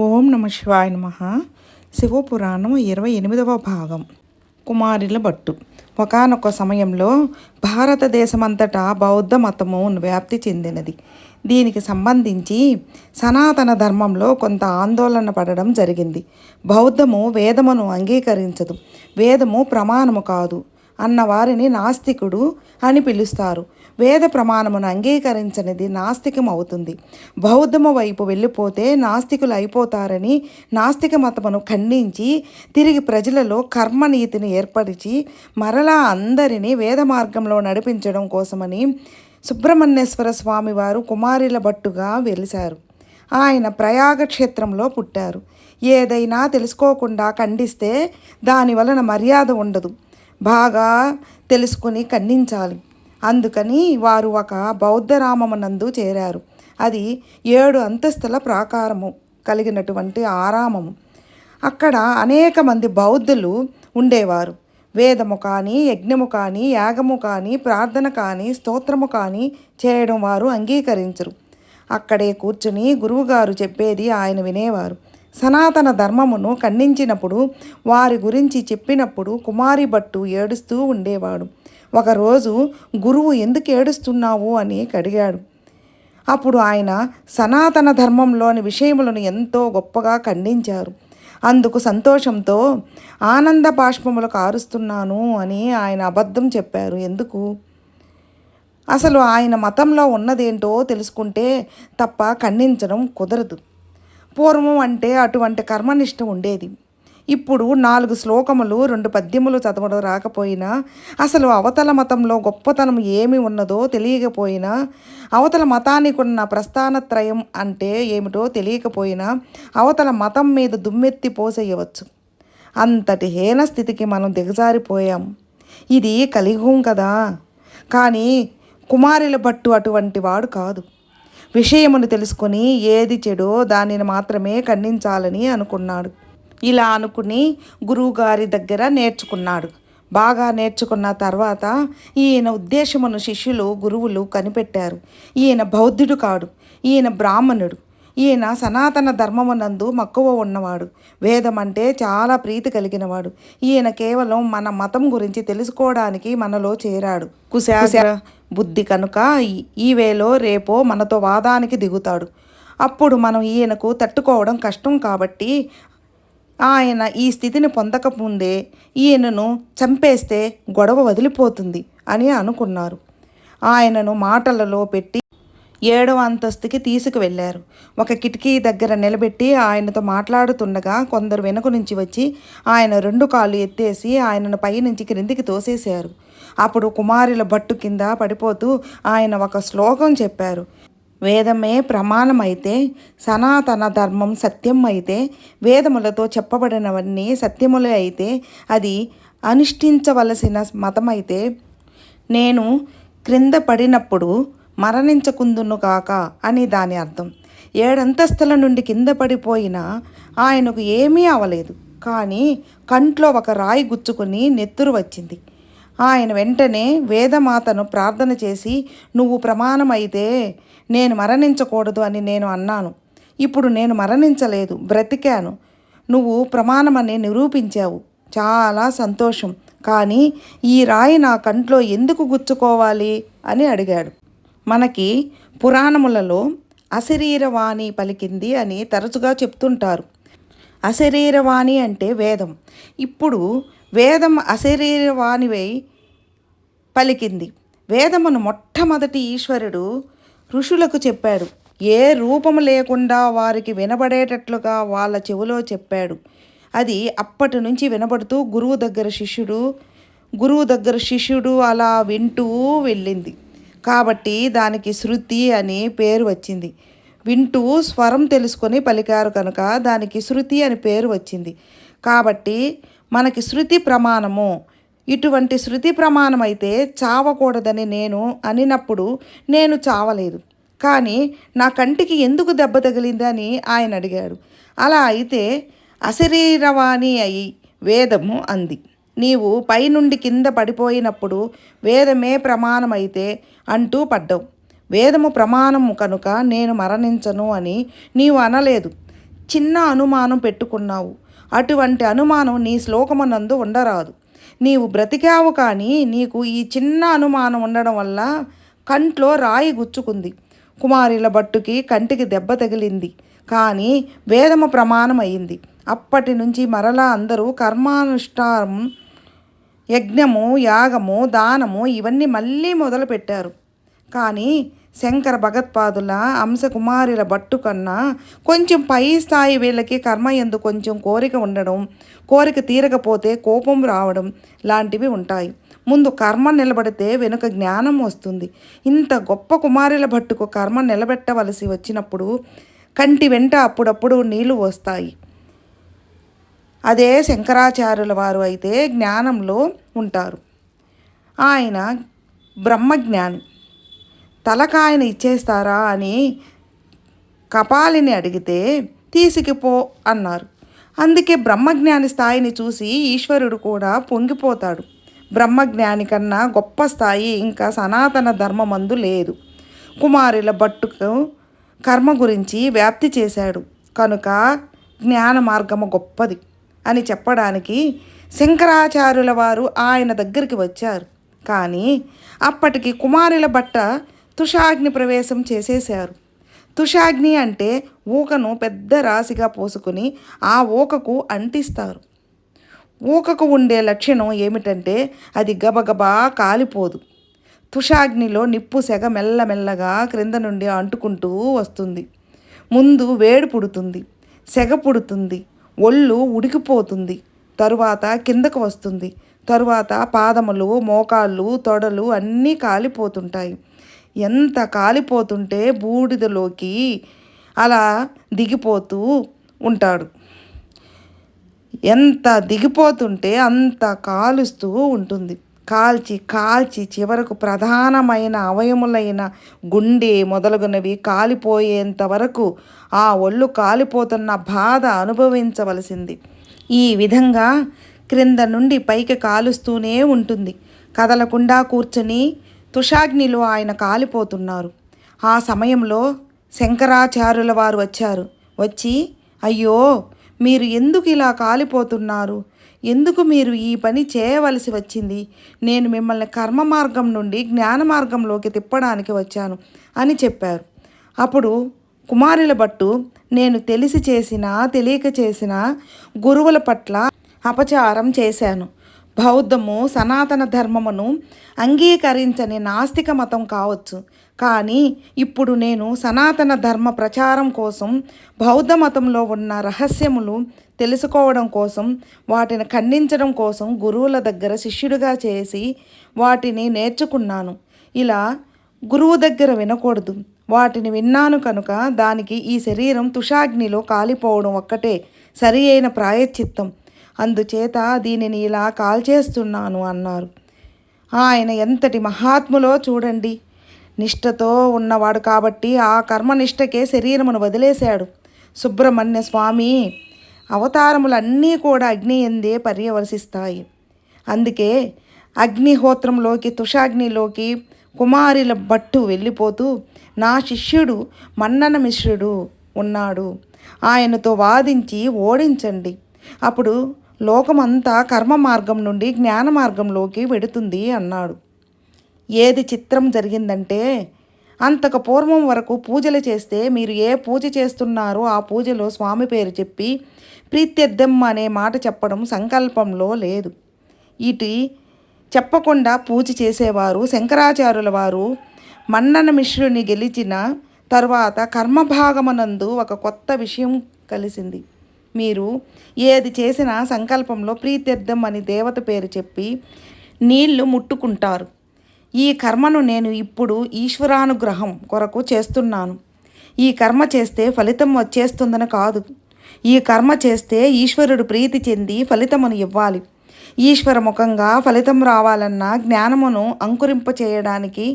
ఓం నమ శివాయ నమః. శివపురాణం 28వ భాగం. కుమారుల భట్టు. ఒకానొక సమయంలో భారతదేశమంతటా బౌద్ధ మతము వ్యాప్తి చెందినది. దీనికి సంబంధించి సనాతన ధర్మంలో కొంత ఆందోళన పడడం జరిగింది. బౌద్ధము వేదమును అంగీకరించదు, వేదము ప్రమాణము కాదు అన్నవారిని నాస్తికుడు అని పిలుస్తారు. వేద ప్రమాణమును అంగీకరించనిది నాస్తికం అవుతుంది. బౌద్ధము వైపు వెళ్ళిపోతే నాస్తికులు అయిపోతారని నాస్తిక మతమును ఖండించి తిరిగి ప్రజలలో కర్మనీతిని ఏర్పరిచి మరలా అందరినీ వేద మార్గంలో నడిపించడం కోసమని సుబ్రహ్మణ్యేశ్వర స్వామి వారు కుమారుల భట్టుగా వెలిశారు. ఆయన ప్రయాగ క్షేత్రంలో పుట్టారు. ఏదైనా తెలుసుకోకుండా ఖండిస్తే దాని వలన మర్యాద ఉండదు, బాగా తెలుసుకుని ఖండించాలి. అందుకని వారు ఒక బౌద్ధరామమునందు చేరారు. అది 7 అంతస్తుల ప్రాకారము కలిగినటువంటి ఆరామము. అక్కడ అనేక మంది బౌద్ధులు ఉండేవారు. వేదము కానీ, యజ్ఞము కానీ, యాగము కానీ, ప్రార్థన కానీ, స్తోత్రము కానీ చేయడం వారు అంగీకరించరు. అక్కడే కూర్చుని గురువుగారు చెప్పేది ఆయన వినేవారు. సనాతన ధర్మమును ఖండించినప్పుడు, వారి గురించి చెప్పినప్పుడు కుమారి భట్టు ఏడుస్తూ ఉండేవాడు. ఒకరోజు గురువు ఎందుకు ఏడుస్తున్నావు అని అడిగాడు. అప్పుడు ఆయన సనాతన ధర్మంలోని విషయములను ఎంతో గొప్పగా ఖండించారు. అందుకు సంతోషంతో ఆనంద బాష్పములు కారుస్తున్నాను అని ఆయన అబద్ధం చెప్పారు. ఎందుకు? అసలు ఆయన మతంలో ఉన్నదేంటో తెలుసుకుంటే తప్ప ఖండించడం కుదరదు. పూర్వం అంటే అటువంటి కర్మనిష్ట ఉండేది. ఇప్పుడు 4 శ్లోకములు 2 పద్యములు చదవడం రాకపోయినా, అసలు అవతల మతంలో గొప్పతనం ఏమి ఉన్నదో తెలియకపోయినా, అవతల మతానికి ఉన్న ప్రస్థానత్రయం అంటే ఏమిటో తెలియకపోయినా అవతల మతం మీద దుమ్మెత్తి పోసేయవచ్చు. అంతటి హీన స్థితికి మనం దిగజారిపోయాం. ఇది కలియుగం కదా. కానీ కుమారుల భట్టు అటువంటి వాడు కాదు. విషయమును తెలుసుకొని ఏది చెడో దానిని మాత్రమే ఖండించాలని అనుకున్నాడు. ఇలా అనుకుని గురువుగారి దగ్గర నేర్చుకున్నాడు. బాగా నేర్చుకున్న తర్వాత ఈయన ఉద్దేశమును శిష్యులు గురువులు కనిపెట్టారు. ఈయన బౌద్ధుడు కాడు, ఈయన బ్రాహ్మణుడు. ఈయన సనాతన ధర్మమునందు మక్కువ ఉన్నవాడు, వేదం అంటే చాలా ప్రీతి కలిగినవాడు. ఈయన కేవలం మన మతం గురించి తెలుసుకోవడానికి మనలో చేరాడు. కుశాస బుద్ధి కనుక ఈ వేలో రేపో మనతో వాదానికి దిగుతాడు. అప్పుడు మనం ఈయనకు తట్టుకోవడం కష్టం. కాబట్టి ఆయన ఈ స్థితిని పొందకముందే ఈయనను చంపేస్తే గొడవ వదిలిపోతుంది అని అనుకున్నారు. ఆయనను మాటలలో పెట్టి 7వ అంతస్తుకి తీసుకువెళ్ళారు. ఒక కిటికీ దగ్గర నిలబెట్టి ఆయనతో మాట్లాడుతుండగా కొందరు వెనుక నుంచి వచ్చి ఆయన 2 కాళ్ళు ఎత్తేసి ఆయనను పైనుంచి క్రిందికి తోసేశారు. అప్పుడు కుమారుల భట్టు కింద పడిపోతూ ఆయన ఒక శ్లోకం చెప్పారు. వేదమే ప్రమాణమైతే, సనాతన ధర్మం సత్యం అయితే, వేదములతో చెప్పబడినవన్నీ సత్యములే అయితే, అది అనుష్ఠించవలసిన మతమైతే, నేను క్రింద పడినప్పుడు మరణించకుందును కాక అని దాని అర్థం. 7 అంతస్తుల నుండి కింద పడిపోయినా ఆయనకు ఏమీ అవలేదు. కానీ కంట్లో ఒక రాయి గుచ్చుకుని నెత్తురు వచ్చింది. ఆయన వెంటనే వేదమాతను ప్రార్థన చేసి, నువ్వు ప్రమాణమైతే నేను మరణించకూడదు అని నేను అన్నాను. ఇప్పుడు నేను మరణించలేదు, బ్రతికాను. నువ్వు ప్రమాణమని నిరూపించావు, చాలా సంతోషం. కానీ ఈ రాయి నా కంట్లో ఎందుకు గుచ్చుకోవాలి అని అడిగాడు. మనకి పురాణములలో అశరీరవాణి పలికింది అని తరచుగా చెప్తుంటారు. అశరీరవాణి అంటే వేదం. ఇప్పుడు వేదం అశరీరవాణివై పలికింది. వేదమును మొట్టమొదటి ఈశ్వరుడు ఋషులకు చెప్పాడు. ఏ రూపము లేకుండా వారికి వినబడేటట్లుగా వాళ్ళ చెవిలో చెప్పాడు. అది అప్పటి నుంచి వినబడుతూ గురువు దగ్గర శిష్యుడు అలా వింటూ వెళ్ళింది. కాబట్టి దానికి శృతి అని పేరు వచ్చింది. వింటూ స్వరం తెలుసుకొని పలికారు కనుక దానికి శృతి అని పేరు వచ్చింది. కాబట్టి మనకి శృతి ప్రమాణము. ఇటువంటి శృతి ప్రమాణమైతే చావకూడదని నేను అనినప్పుడు నేను చావలేదు. కానీ నా కంటికి ఎందుకు దెబ్బ తగిలిందని ఆయన అడిగాడు. అలా అయితే అశరీరవాణి అయి వేదము అంది. నీవు పైనుండి కింద పడిపోయినప్పుడు వేదమే ప్రమాణమైతే అంటూ పడ్డావు. వేదము ప్రమాణము కనుక నేను మరణించను అని నీవు అనలేదు. చిన్న అనుమానం పెట్టుకున్నావు. అటువంటి అనుమానం నీ శ్లోకమునందు ఉండరాదు. నీవు బ్రతికావు కానీ నీకు ఈ చిన్న అనుమానం ఉండడం వల్ల కంట్లో రాయి గుచ్చుకుంది. కుమారుల భట్టుకి కంటికి దెబ్బ తగిలింది కానీ వేదము ప్రమాణం అయింది. అప్పటి నుంచి మరలా అందరూ కర్మానుష్ఠానం, యజ్ఞము, యాగము, దానము ఇవన్నీ మళ్ళీ మొదలుపెట్టారు. కానీ శంకర భగత్పాదుల అంశకుమారుల భట్టు కన్నా కొంచెం పై స్థాయి వీళ్ళకి కర్మ ఎందు కొంచెం కోరిక ఉండడం, కోరిక తీరకపోతే కోపం రావడం లాంటివి ఉంటాయి. ముందు కర్మ నిలబడితే వెనుక జ్ఞానం వస్తుంది. ఇంత గొప్ప కుమారుల భట్టుకు కర్మ నిలబెట్టవలసి వచ్చినప్పుడు కంటి వెంట అప్పుడప్పుడు నీళ్లు వస్తాయి. అదే శంకరాచార్యుల వారు అయితే జ్ఞానంలో ఉంటారు. ఆయన బ్రహ్మజ్ఞాని. తలకాయని ఇచ్చేస్తారా అని కపాలిని అడిగితే తీసుకుపో అన్నారు. అందుకే బ్రహ్మజ్ఞాని స్థాయిని చూసి ఈశ్వరుడు కూడా పొంగిపోతాడు. బ్రహ్మజ్ఞాని కన్నా గొప్ప స్థాయి ఇంకా సనాతన ధర్మమందు లేదు. కుమారుల భట్టుకు కర్మ గురించి వ్యాప్తి చేశాడు కనుక జ్ఞాన మార్గము గొప్పది అని చెప్పడానికి శంకరాచార్యుల వారు ఆయన దగ్గరికి వచ్చారు. కానీ అప్పటికి కుమారుల భట్ట తుషాగ్ని ప్రవేశం చేసేశారు. తుషాగ్ని అంటే ఊకను పెద్ద రాశిగా పోసుకుని ఆ ఊకకు అంటిస్తారు. ఊకకు ఉండే లక్షణం ఏమిటంటే అది గబగబా కాలిపోదు. తుషాగ్నిలో నిప్పు సెగ మెల్లమెల్లగా క్రింద నుండి అంటుకుంటూ వస్తుంది. ముందు వేడి పుడుతుంది, సెగ పుడుతుంది, ఒళ్ళు ఉడికిపోతుంది, తరువాత కిందకు వస్తుంది, తరువాత పాదములు, మోకాళ్ళు, తొడలు అన్నీ కాలిపోతుంటాయి. ఎంత కాలిపోతుంటే బూడిదలోకి అలా దిగిపోతూ ఉంటాడు. ఎంత దిగిపోతుంటే అంత కాలుస్తూ ఉంటుంది. కాల్చి కాల్చి చివరకు ప్రధానమైన అవయములైన గుండె మొదలగునవి కాలిపోయేంత వరకు ఆ ఒళ్ళు కాలిపోతున్న బాధ అనుభవించవలసింది. ఈ విధంగా క్రింద నుండి పైకి కాలుస్తూనే ఉంటుంది. కదలకుండా కూర్చొని తుషాగ్నిలో ఆయన కాలిపోతున్నారు. ఆ సమయంలో శంకరాచార్యుల వారు వచ్చారు. వచ్చి, అయ్యో, మీరు ఎందుకు ఇలా కాలిపోతున్నారు? ఎందుకు మీరు ఈ పని చేయవలసి వచ్చింది? నేను మిమ్మల్ని కర్మ మార్గం నుండి జ్ఞాన మార్గంలోకి తిప్పడానికి వచ్చాను అని చెప్పారు. అప్పుడు కుమారుల భట్టు, నేను తెలిసి చేసినా తెలియక చేసిన గురువుల పట్ల అపచారం చేశాను. బౌద్ధము సనాతన ధర్మమును అంగీకరించని నాస్తిక మతం కావచ్చు. కానీ ఇప్పుడు నేను సనాతన ధర్మ ప్రచారం కోసం బౌద్ధ మతంలో ఉన్న రహస్యములు తెలుసుకోవడం కోసం, వాటిని ఖండించడం కోసం గురువుల దగ్గర శిష్యుడిగా చేసి వాటిని నేర్చుకున్నాను. ఇలా గురువు దగ్గర వినకూడదు. వాటిని విన్నాను కనుక దానికి ఈ శరీరం తుషాగ్నిలో కాలిపోవడం ఒక్కటే సరి అయిన ప్రాయశ్చిత్తం. అందుచేత దీనిని ఇలా కాల్చేస్తున్నాను అన్నారు. ఆయన ఎంతటి మహాత్ములో చూడండి. నిష్ఠతో ఉన్నవాడు కాబట్టి ఆ కర్మనిష్టకే శరీరమును వదిలేశాడు. సుబ్రహ్మణ్య స్వామి అవతారములన్నీ కూడా అగ్ని ఎందే పర్యవసిస్తాయి. అందుకే అగ్నిహోత్రంలోకి తుషాగ్నిలోకి కుమారుల భట్టు వెళ్ళిపోతూ, నా శిష్యుడు మన్నన మిశ్రుడు ఉన్నాడు, ఆయనతో వాదించి ఓడించండి, అప్పుడు లోకమంతా కర్మ మార్గం నుండి జ్ఞాన మార్గంలోకి వెడుతుంది అన్నాడు. ఏది చిత్రం జరిగిందంటే, అంతకు పూర్వం వరకు పూజలు చేస్తే మీరు ఏ పూజ చేస్తున్నారో ఆ పూజలో స్వామి పేరు చెప్పి ప్రీత్యర్థం అనే మాట చెప్పడం సంకల్పంలో లేదు. ఇటు చెప్పకుండా పూజ చేసేవారు శంకరాచార్యుల వారు మన్నన మిశ్రుని గెలిచిన తర్వాత కర్మభాగమనందు ఒక కొత్త విషయం కలిసింది. మీరు ఏది చేసినా సంకల్పంలో ప్రీత్యర్థం అని దేవత పేరు చెప్పి నీళ్లు ముట్టుకుంటారు. ఈ కర్మను నేను ఇప్పుడు ఈశ్వరానుగ్రహం కొరకు చేస్తున్నాను. ఈ కర్మ చేస్తే ఫలితం వచ్చేస్తుందని కాదు. ఈ కర్మ చేస్తే ఈశ్వరుడు ప్రీతి చెంది ఫలితమును ఇవ్వాలి. ఈశ్వర ముఖంగా ఫలితం రావాలన్న జ్ఞానమును అంకురింప చేయడానికి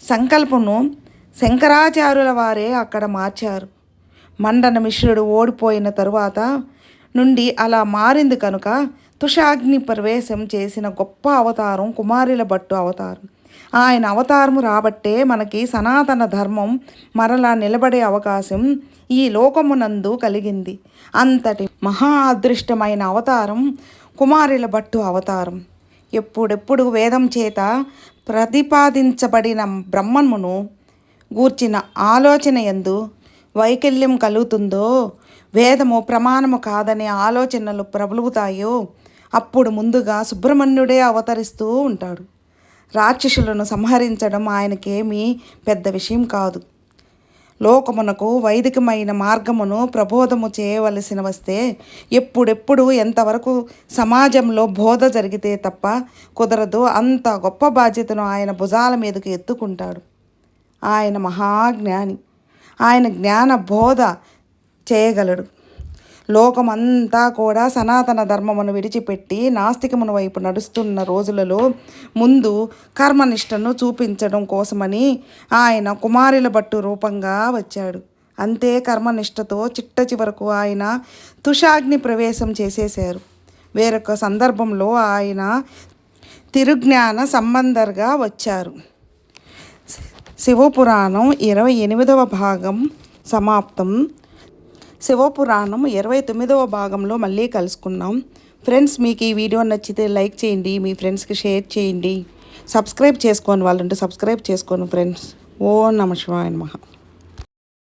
సంకల్పమును శంకరాచార్యుల వారే అక్కడ మార్చారు. మండన మిశ్రుడు ఓడిపోయిన తరువాత నుండి అలా మారింది కనుక తుషాగ్ని ప్రవేశం చేసిన గొప్ప అవతారం కుమారుల భట్టు అవతారం. ఆయన అవతారము రాబట్టే మనకి సనాతన ధర్మం మరలా నిలబడే అవకాశం ఈ లోకమునందు కలిగింది. అంతటి మహా అదృష్టమైన అవతారం కుమారుల భట్టు అవతారం. ఎప్పుడెప్పుడు వేదం చేత ప్రతిపాదించబడిన బ్రహ్మమును గూర్చిన ఆలోచన యందు వైకల్యం కలుగుతుందో, వేదము ప్రమాణము కాదనే ఆలోచనలు ప్రబలుతాయో, అప్పుడు ముందుగా సుబ్రహ్మణ్యుడే అవతరిస్తూ ఉంటాడు. రాక్షసులను సంహరించడం ఆయనకేమీ పెద్ద విషయం కాదు. లోకమునకు వైదికమైన మార్గమును ప్రబోధము చేయవలసిన వస్తే ఎప్పుడెప్పుడు ఎంతవరకు సమాజంలో బోధ జరిగితే తప్ప కుదరదు. అంత గొప్ప బాధ్యతను ఆయన భుజాల మీదకు ఎత్తుకుంటాడు. ఆయన మహాజ్ఞాని. ఆయన జ్ఞాన బోధ చేయగలడు. లోకమంతా కూడా సనాతన ధర్మమును విడిచిపెట్టి నాస్తికమును వైపు నడుస్తున్న రోజులలో ముందు కర్మనిష్టను చూపించడం కోసమని ఆయన కుమారుల భట్టు రూపంగా వచ్చాడు. అంతే కర్మనిష్టతో చిట్ట చివరకు ఆయన తుషాగ్ని ప్రవేశం చేసేశారు. వేరొక సందర్భంలో ఆయన తిరుజ్ఞాన సంబంధర్గా వచ్చారు. శివపురాణం 28వ భాగం సమాప్తం. శివపురాణం 29వ భాగంలో మళ్ళీ కలుసుకున్నాం. ఫ్రెండ్స్, మీకు ఈ వీడియో నచ్చితే లైక్ చేయండి, మీ ఫ్రెండ్స్కి షేర్ చేయండి. సబ్స్క్రైబ్ చేసుకోని వాళ్ళంటే సబ్స్క్రైబ్ చేసుకోండి ఫ్రెండ్స్. ఓం నమః శివాయ నమః.